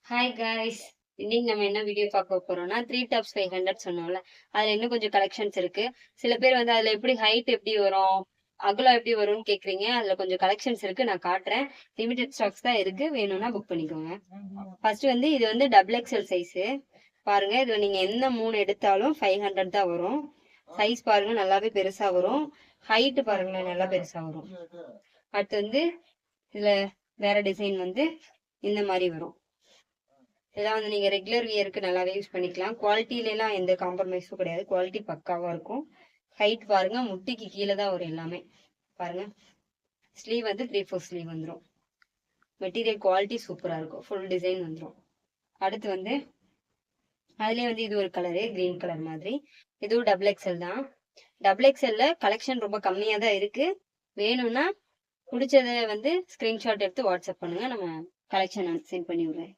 Hi guys. இன்னைக்கு நம்ம என்ன வீடியோ பார்க்க போறோம்னா 3 டாப்ஸ் 500 சொன்னோம்ல. அதுல இன்னும் கொஞ்சம் கலெக்ஷன்ஸ் இருக்கு. சில பேர் வந்து அதுல எப்படி ஹைட் எப்படி வரும், அகலம் எப்படி வரும்னு கேக்குறீங்க. அதுல கொஞ்சம் கலெக்ஷன்ஸ் இருக்கு, நான் காட்டுறேன். லிமிடெட் ஸ்டாக்ஸ் தான் இருக்கு, வேணும்னா புக் பண்ணிக்கோங்க. ஃபர்ஸ்ட் வந்து இது வந்து டபுள் எக்ஸ்எல் சைஸ். பாருங்க, இதுல நீங்க எந்த 3 எடுத்தாலும் 500 தான் வரும். சைஸ் பாருங்க, நல்லாவே பெருசா வரும். ஹைட் பாருங்களேன், நல்லா பெருசா வரும். அடுத்து வந்து இதுல வேற டிசைன் வந்து இந்த மாதிரி வரும். இதெல்லாம் வந்து நீங்க ரெகுலர் வியருக்கு நல்லாவே யூஸ் பண்ணிக்கலாம். குவாலிட்டில எல்லாம் எந்த காம்ப்ரமைஸும் கிடையாது. குவாலிட்டி பக்காவா இருக்கும். ஹைட் பாருங்க, முட்டிக்கு கீழே தான் வரும் எல்லாமே. பாருங்க, ஸ்லீவ் வந்து 3/4 ஸ்லீவ் வந்துடும். மெட்டீரியல் குவாலிட்டி சூப்பரா இருக்கும். ஃபுல் டிசைன் வந்துடும். அடுத்து வந்து அதுலயே வந்து இது ஒரு கலரு, கிரீன் கலர் மாதிரி. இதுவும் டபுள் எக்ஸ்எல் தான். டபுள் எக்ஸ்எல்ல கலெக்ஷன் ரொம்ப கம்மியா தான் இருக்கு. வேணும்னா பிடிச்சத வந்து ஸ்கிரீன்ஷாட் எடுத்து வாட்ஸ்அப் பண்ணுங்க, நம்ம கலெக்ஷன் சென்ட் பண்ணி விடுறேன்.